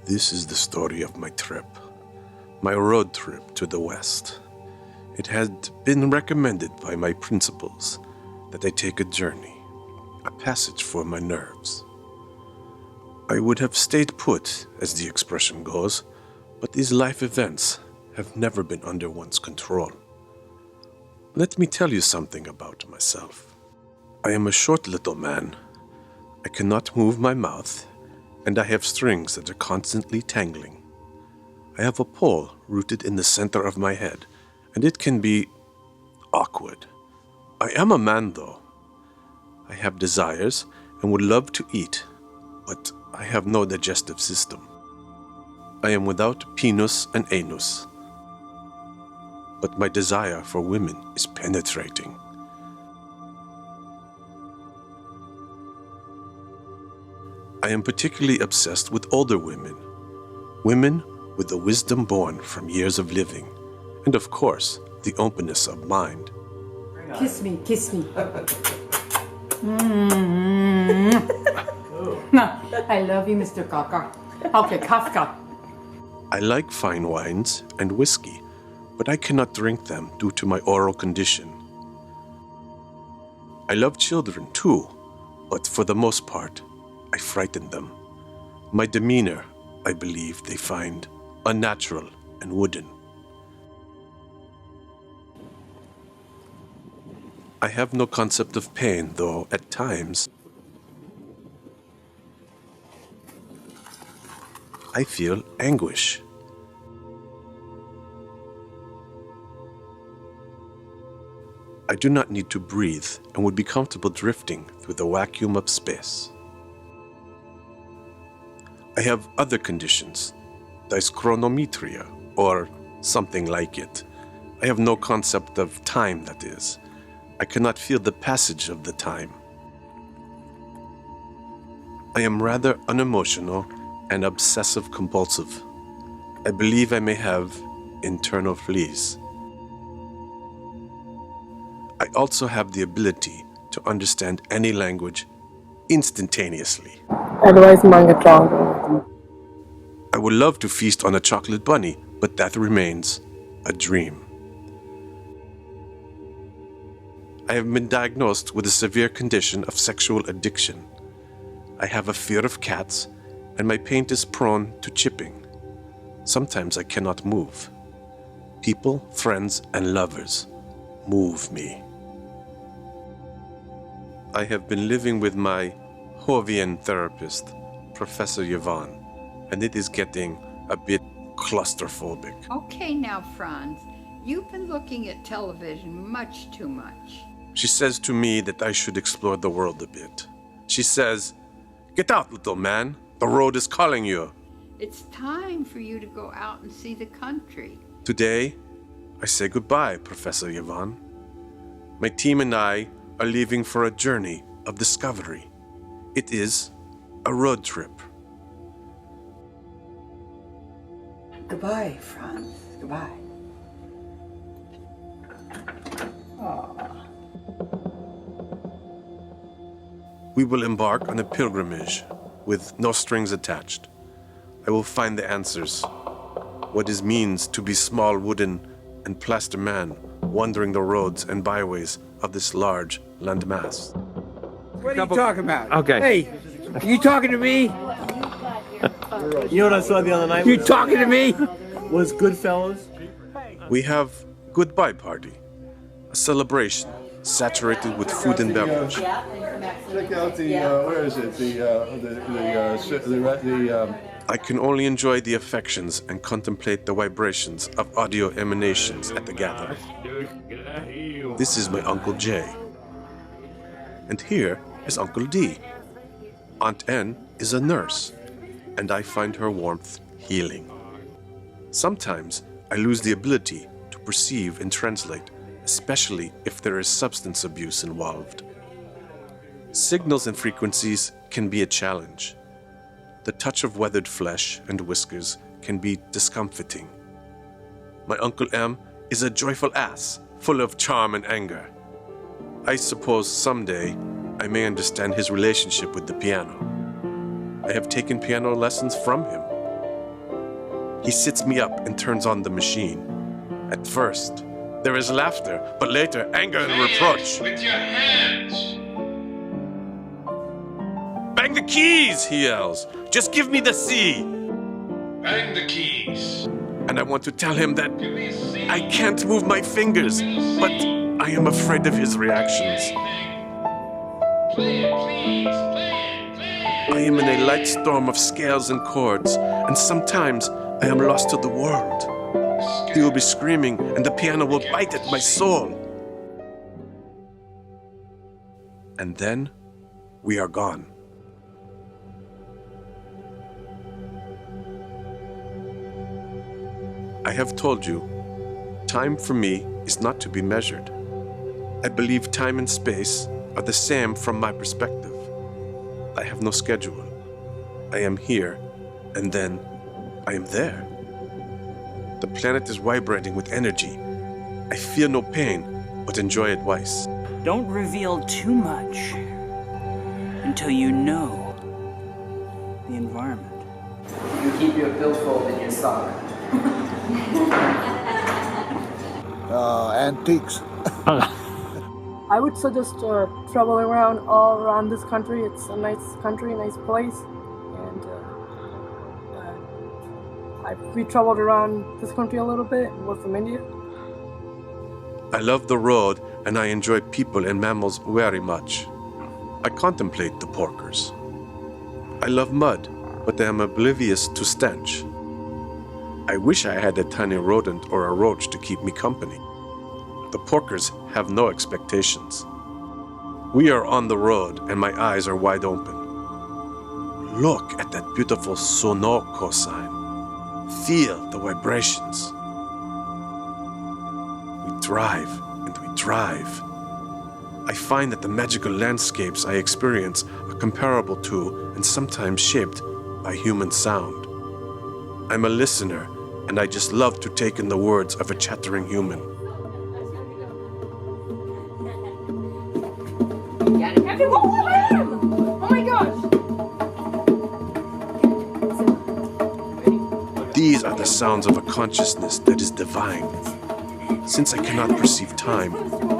This is the story of my trip, my road trip to the West. It had been recommended by my principals that I take a journey, a passage for my nerves. I would have stayed put, as the expression goes, but these life events have never been under one's control. Let me tell you something about myself. I am a short little man. I cannot move my mouth, and I have strings that are constantly tangling. I have a pole rooted in the center of my head, and it can be awkward. I am a man, though. I have desires and would love to eat, but I have no digestive system. I am without penis and anus, but my desire for women is penetrating. I am particularly obsessed with older women, women with the wisdom born from years of living, and of course, the openness of mind. Kiss me, kiss me. I love you, Mr. Kaka. Okay, Kafka. I like fine wines and whiskey, but I cannot drink them due to my oral condition. I love children too, but for the most part, I frighten them. My demeanor, I believe, they find unnatural and wooden. I have no concept of pain, though at times I feel anguish. I do not need to breathe and would be comfortable drifting through the vacuum of space. I have other conditions, dyschronometria, or something like it. I have no concept of time, that is. I cannot feel the passage of the time. I am rather unemotional and obsessive-compulsive. I believe I may have internal fleas. I also have the ability to understand any language instantaneously. Otherwise, manga drawn. I would love to feast on a chocolate bunny, but that remains a dream. I have been diagnosed with a severe condition of sexual addiction. I have a fear of cats, and my paint is prone to chipping. Sometimes I cannot move. People, friends, and lovers move me. I have been living with my Hovian therapist, Professor Yvonne, and it is getting a bit claustrophobic. Okay now, Franz, you've been looking at television much too much. She says to me that I should explore the world a bit. She says, "Get out, little man. The road is calling you." It's time for you to go out and see the country. Today, I say goodbye, Professor Yvonne. My team and I are leaving for a journey of discovery. It is a road trip. Goodbye, Franz. Goodbye. We will embark on a pilgrimage with no strings attached. I will find the answers. What it means to be small wooden and plaster man wandering the roads and byways of this large landmass. What are you talking about? Okay. Hey, you talking to me? You know what I saw the other night? You talking to me? Was Goodfellas. We have goodbye party, a celebration saturated with food and beverage. Check out the, where is it? I can only enjoy the affections and contemplate the vibrations of audio emanations at the gathering. This is my Uncle J. And here is Uncle D. Aunt N is a nurse, and I find her warmth healing. Sometimes I lose the ability to perceive and translate, especially if there is substance abuse involved. Signals and frequencies can be a challenge. The touch of weathered flesh and whiskers can be discomforting. My Uncle M is a joyful ass, full of charm and anger. I suppose someday I may understand his relationship with the piano. I have taken piano lessons from him. He sits me up and turns on the machine. At first, there is laughter, but later anger and reproach. With your hands. Bang the keys, he yells. Just give me the C. Bang the keys. And I want to tell him that Give me C. I can't move my fingers, but I am afraid of his reactions. Play it, please. Play it. Play it. I am in a light storm of scales and chords, and sometimes I am lost to the world. He will be screaming, and the piano will bite at my soul. And then we are gone. I have told you, time for me is not to be measured. I believe time and space are the same from my perspective. I have no schedule. I am here, and then I am there. The planet is vibrating with energy. I feel no pain, but enjoy it twice. Don't reveal too much until you know the environment. You keep your billfold in your sock. Antiques. I would suggest traveling around all around this country. It's a nice country, nice place, and we traveled around this country a little bit. We're from India. I love the road, and I enjoy people and mammals very much. I contemplate the porkers. I love mud, but I am oblivious to stench. I wish I had a tiny rodent or a roach to keep me company. The porkers have no expectations. We are on the road, and my eyes are wide open. Look at that beautiful Sonoko sign. Feel the vibrations. We drive and we drive. I find that the magical landscapes I experience are comparable to and sometimes shaped by human sound. I'm a listener, and I just love to take in the words of a chattering human. Oh my gosh! These are the sounds of a consciousness that is divine. Since I cannot perceive time,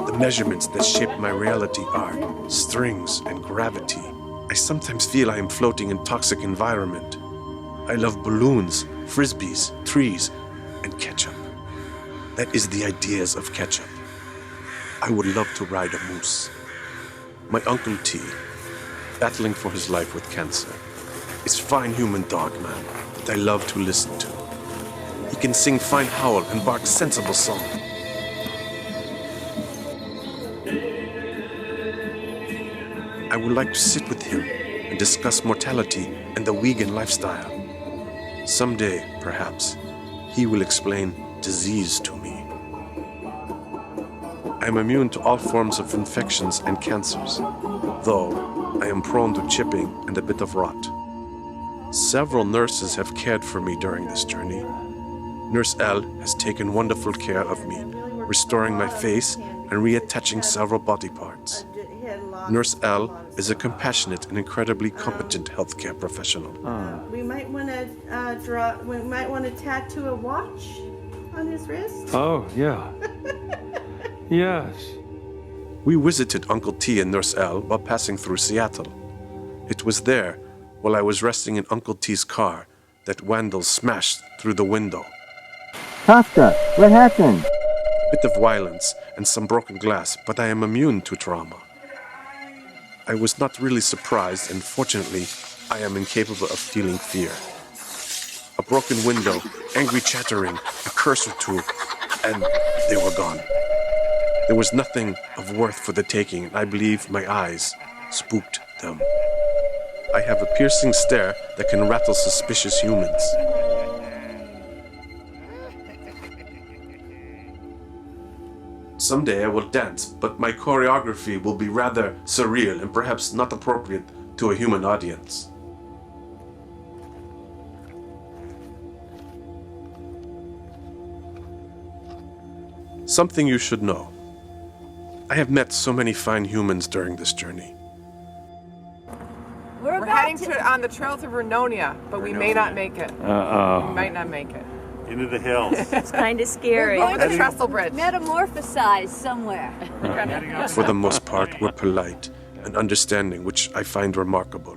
the measurements that shape my reality are strings and gravity. I sometimes feel I am floating in toxic environment. I love balloons, frisbees, trees, and ketchup. That is the ideas of ketchup. I would love to ride a moose. My Uncle T, battling for his life with cancer, is fine human dog man that I love to listen to. He can sing fine howl and bark sensible song. I would like to sit with him and discuss mortality and the vegan lifestyle. Someday, perhaps, he will explain disease to me. I am immune to all forms of infections and cancers, though I am prone to chipping and a bit of rot. Several nurses have cared for me during this journey. Nurse L has taken wonderful care of me, restoring my face and reattaching several body parts. Nurse L is a compassionate and incredibly competent healthcare professional. We might want to We might want to tattoo a watch on his wrist. Oh yeah. Yes. We visited Uncle T and Nurse L while passing through Seattle. It was there, while I was resting in Uncle T's car, that vandals smashed through the window. Kafka, what happened? A bit of violence and some broken glass, but I am immune to trauma. I was not really surprised, and fortunately, I am incapable of feeling fear. A broken window, angry chattering, a curse or two, and they were gone. There was nothing of worth for the taking, and I believe my eyes spooked them. I have a piercing stare that can rattle suspicious humans. Someday I will dance, but my choreography will be rather surreal and perhaps not appropriate to a human audience. Something you should know. I have met so many fine humans during this journey. We're heading on the trail to Vernonia, but we may not make it. We might not make it. Into the hills. It's kind of scary. We're going to Trestle Bridge. Metamorphosize somewhere. For the most part, were polite and understanding, which I find remarkable.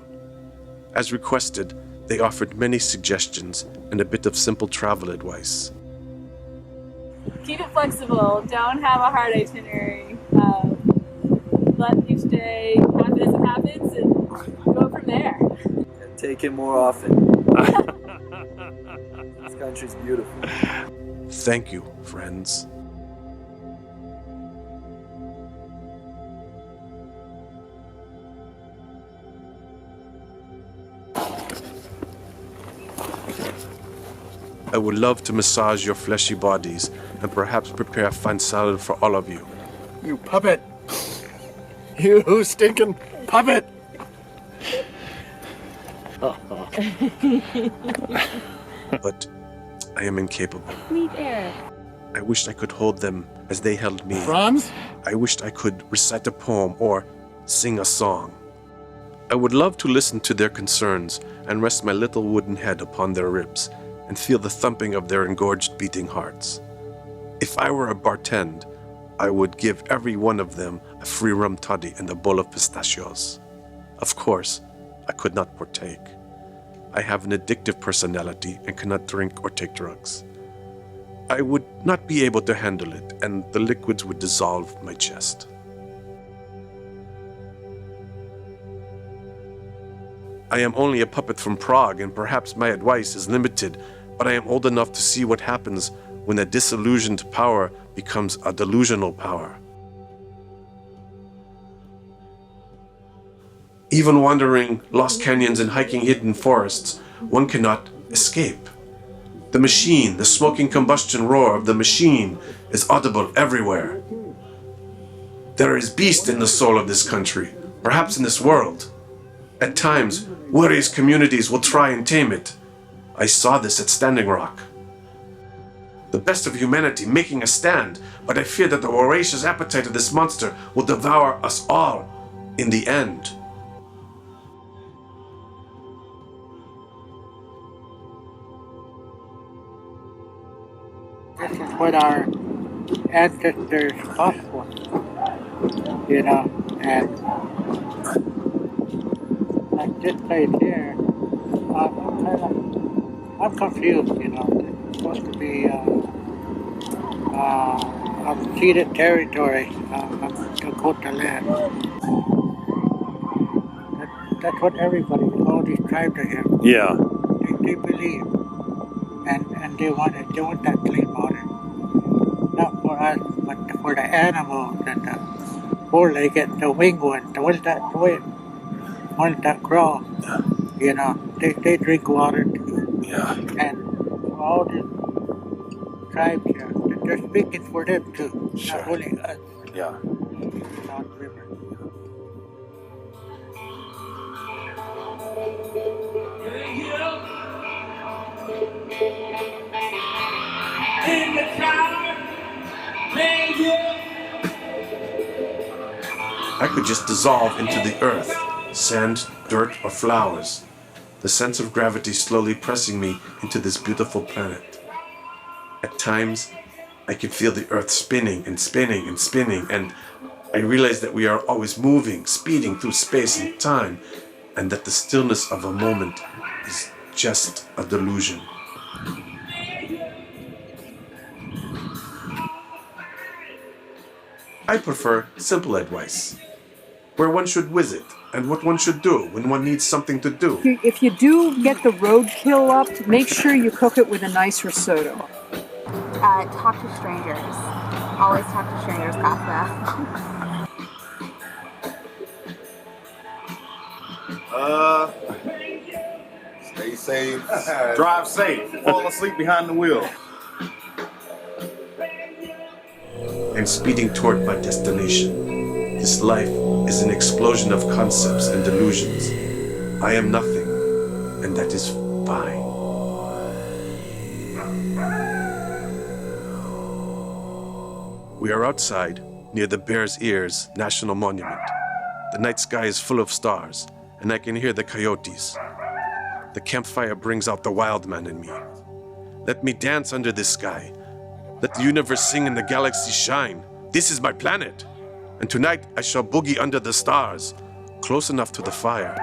As requested, they offered many suggestions and a bit of simple travel advice. Keep it flexible. Don't have a hard itinerary. Let each day happen as it happens and go from there. And take it more often. This country's beautiful. Thank you, friends. I would love to massage your fleshy bodies and perhaps prepare a fine salad for all of you. You puppet! You stinking puppet! But I am incapable. Meet Eric. I wished I could hold them as they held me. Franz? I wished I could recite a poem or sing a song. I would love to listen to their concerns and rest my little wooden head upon their ribs and feel the thumping of their engorged beating hearts. If I were a bartend, I would give every one of them a free rum toddy and a bowl of pistachios. Of course, I could not partake. I have an addictive personality and cannot drink or take drugs. I would not be able to handle it, and the liquids would dissolve my chest. I am only a puppet from Prague, and perhaps my advice is limited, but I am old enough to see what happens when a disillusioned power becomes a delusional power. Even wandering lost canyons and hiking hidden forests, one cannot escape. The machine, the smoking combustion roar of the machine is audible everywhere. There is beast in the soul of this country, perhaps in this world. At times, warriors communities will try and tame it. I saw this at Standing Rock. The best of humanity making a stand, but I fear that the voracious appetite of this monster will devour us all in the end. This is what our ancestors fought for, you know, and like this place here, I'm confused, you know. It's supposed to be unceded territory of Dakota land. That's what everybody, all these tribes are here. Yeah. They believe. And they want that clean water. Not for us, but for the animals and the four-legged, the winged ones, the ones that crawl. You know, they drink water too. Yeah. And all the tribes here, they're speaking for them too, Sure. not only us. Yeah. South River. In the car, I could just dissolve into the earth, sand, dirt, or flowers. The sense of gravity slowly pressing me into this beautiful planet. At times, I can feel the earth spinning and spinning and spinning, and I realize that we are always moving, speeding through space and time, and that the stillness of a moment is just a delusion. I prefer simple advice, where one should visit and what one should do when one needs something to do. If you do get the roadkill up, make sure you cook it with a nice risotto. Talk to strangers. Always talk to strangers, Kafka. Stay safe, drive safe, fall asleep behind the wheel. I'm speeding toward my destination. This life is an explosion of concepts and delusions. I am nothing, and that is fine. We are outside, near the Bear's Ears National Monument. The night sky is full of stars, and I can hear the coyotes. The campfire brings out the wild man in me. Let me dance under the sky. Let the universe sing and the galaxy shine. This is my planet. And tonight I shall boogie under the stars, close enough to the fire,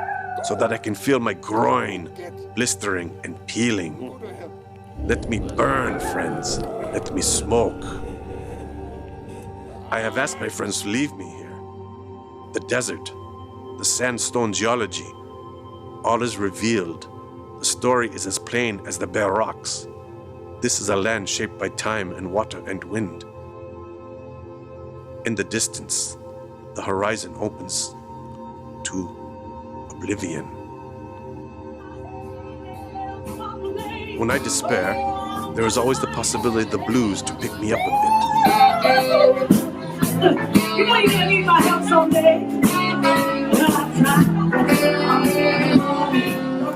so that I can feel my groin blistering and peeling. Let me burn, friends. Let me smoke. I have asked my friends to leave me here. The desert, the sandstone geology, all is revealed. The story is as plain as the bare rocks. This is a land shaped by time and water and wind. In the distance, the horizon opens to oblivion. When I despair, there is always the possibility of the blues to pick me up a bit. You know you're gonna need my help someday.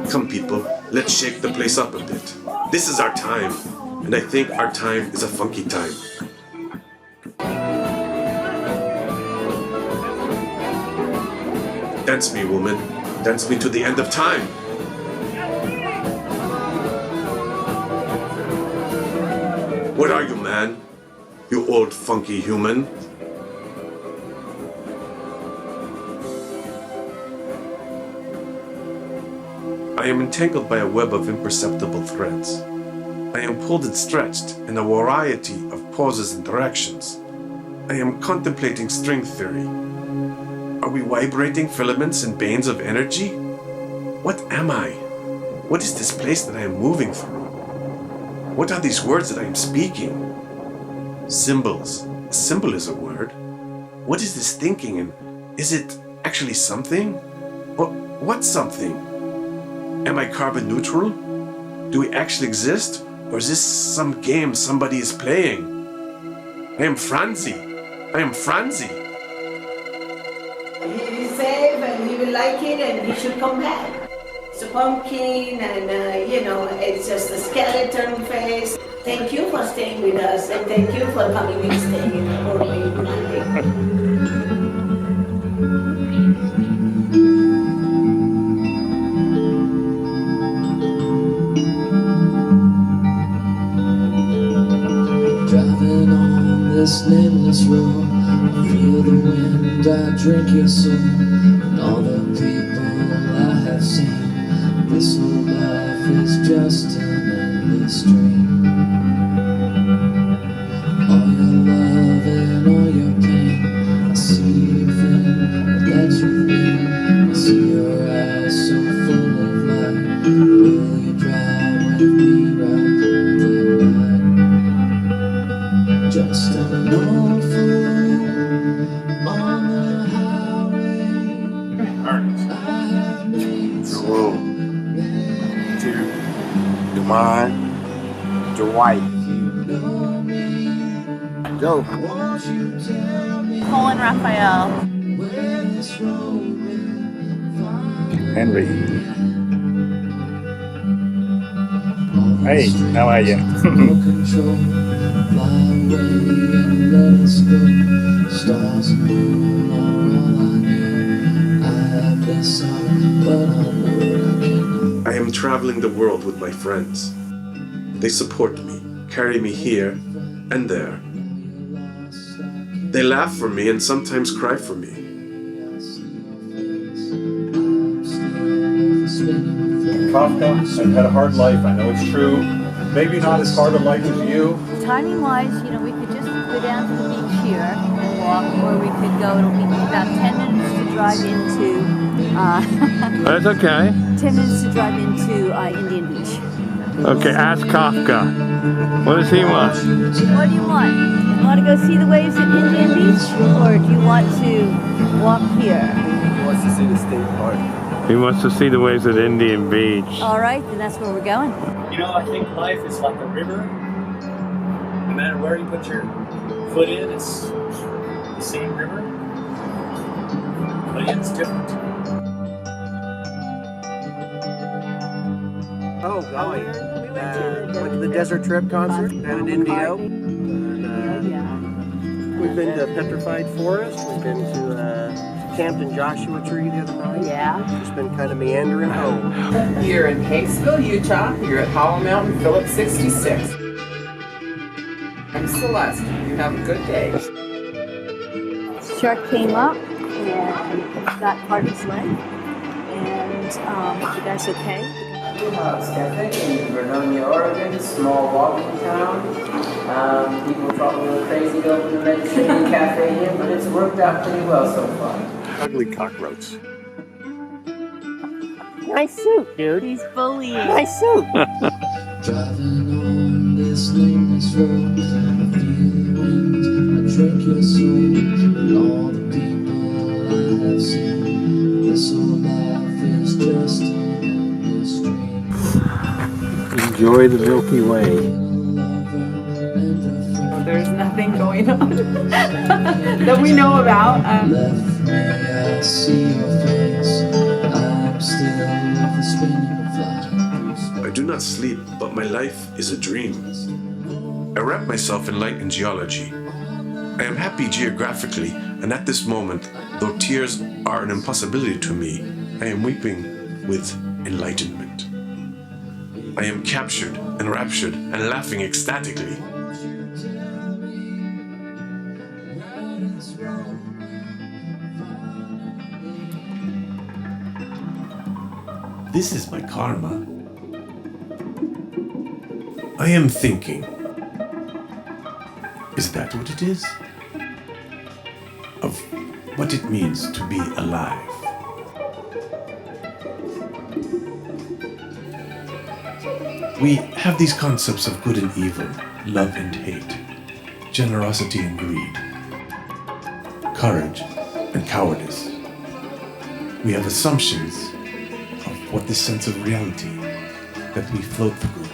Come people, let's shake the place up a bit. This is our time, and I think our time is a funky time. Dance me, woman. Dance me to the end of time. What are you, man? You old funky human. I am entangled by a web of imperceptible threads. I am pulled and stretched in a variety of poses and directions. I am contemplating string theory. Are we vibrating filaments and veins of energy? What am I? What is this place that I am moving through? What are these words that I am speaking? Symbols. A symbol is a word. What is this thinking, and is it actually something? Or what's something? Am I carbon neutral? Do we actually exist? Or is this some game somebody is playing? I am Franzee. I am Franzee. He is safe and he will like it and he should come back. It's a pumpkin and it's just a skeleton face. Thank you for staying with us and thank you for coming and staying in the morning. Driving on this nameless road, I feel the wind, I drink your soul, and all the people I have seen. This whole life is just an endless dream. All your love and all your pain, I see within that you've been. I see your eyes so full of light. Will you drive with me right through the night? Just an old fool on the highway. Drew, Demond, Dwight, Joe, Colin Raphael. Henry. Hey, how are you? Stars and moon are all I need. I have been sorry, but I know I cannot. I am traveling the world with my friends. They support me, carry me here and there. They laugh for me and sometimes cry for me. Kafka, I've had a hard life, I know it's true. Maybe not as hard a life as you. Timing-wise, we could just go down to the beach here and walk, or we could go, it'll be about 10 minutes to drive into, That's okay. 10 minutes to drive into Indian Beach. Okay, ask Kafka. What does he want? What do you want? You want to go see the waves at Indian Beach, or do you want to walk here? He wants to see the state park. He wants to see the waves at Indian Beach. All right, then that's where we're going. I think life is like a river. No matter where you put your foot in, it's the same river, but yet it's different. Oh, golly. Went to the Desert Trip concert down in Indio. And, we've been to Petrified Forest. We've been to camped in Joshua Tree the other night. Yeah. Just been kind of meandering home. Here in Hanksville, Utah. You're at Hollow Mountain, Phillips 66. I'm Celeste. You have a good day. Shark came up and got part of his leg. And you guys okay? Brewhouse Cafe in Vernonia, Oregon, small walking town. People thought we were crazy to open a Mediterranean cafe here, but it's worked out pretty well so far. Ugly cockroach. Nice suit, dude. He's bullying. Nice suit. Driving on this nameless road, I feel the wind, I drink your soul, and all the people I have seen. This whole life is just an endless dream. Enjoy the Milky Way. There's nothing going on that we know about. Left me, I see your face. I'm still the spinning fly. I do not sleep, but my life is a dream. I wrap myself in light and geology. I am happy geographically, and at this moment, though tears are an impossibility to me, I am weeping with enlightenment. I am captured and raptured and laughing ecstatically. This is my karma. I am thinking. Is that what it is? Of what it means to be alive. We have these concepts of good and evil, love and hate, generosity and greed, courage and cowardice. We have assumptions of what this sense of reality that we float through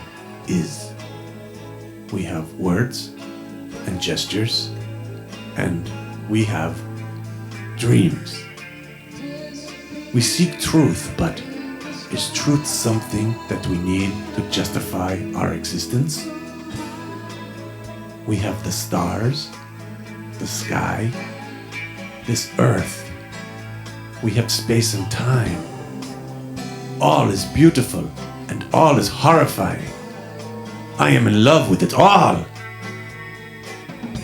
is. We have words and gestures, and we have dreams. We seek truth, but is truth something that we need to justify our existence? We have the stars, the sky, this earth. We have space and time. All is beautiful and all is horrifying. I am in love with it all.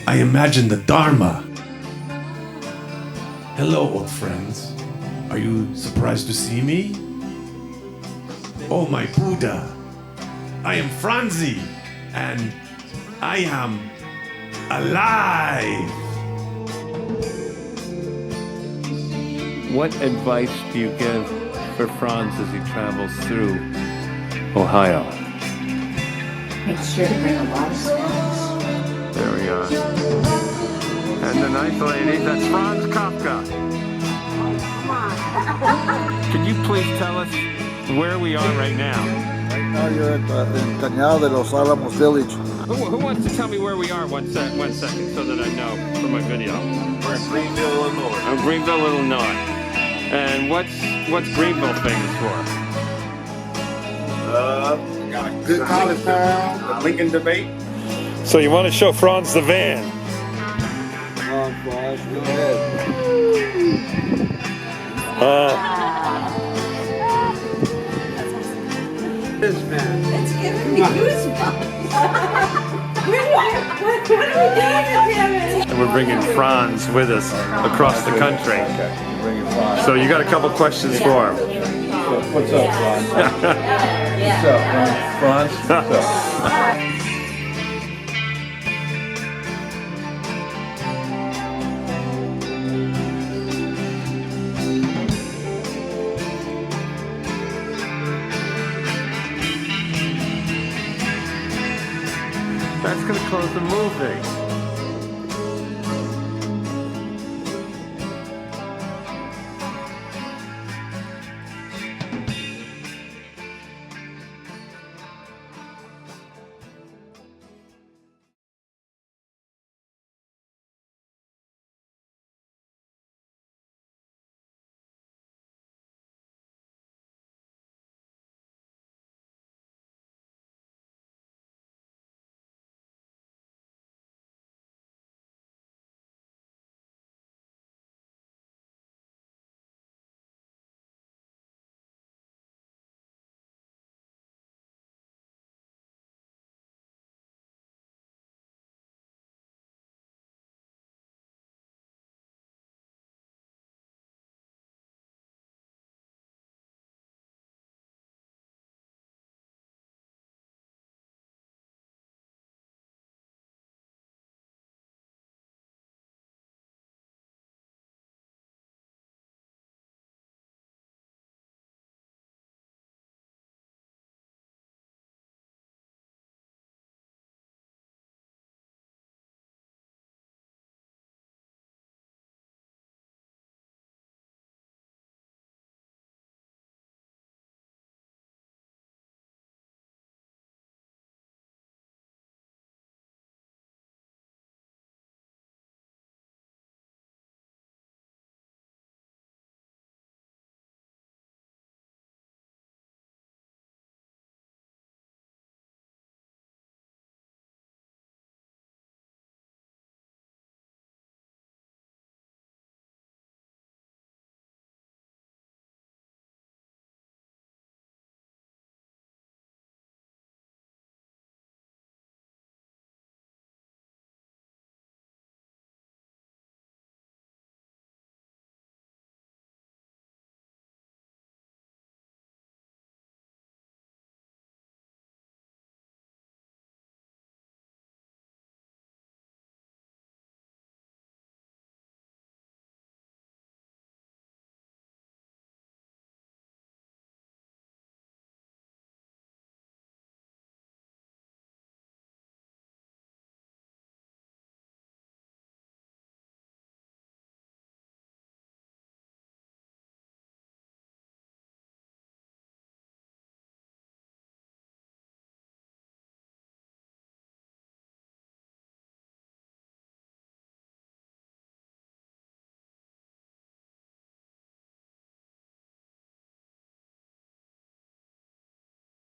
I imagine the Dharma. Hello, old friends. Are you surprised to see me? Oh, my Buddha. I am Franzee, and I am alive. What advice do you give for Franz as he travels through Ohio? Make sure to bring a lot of snacks. There we are. And the nice lady, that's Franz Kafka. Could you please tell us where we are right now? Right now you're at in Cañada de los Álamos village. Who wants to tell me where we are? One second, so that I know for my video. We're in Greenville, Illinois. Oh, Greenville, Illinois. And what's Greenville famous for? Got a good college town, the Lincoln debate. So you want to show Franz the van? Come on, Franz, go ahead. This man. It's giving me goosebumps. What are we doing with him? And we're bringing Franz with us across the country. So you got a couple questions for him. What's up, Franz? What's up, Franz? What's up? That's going to close the movie.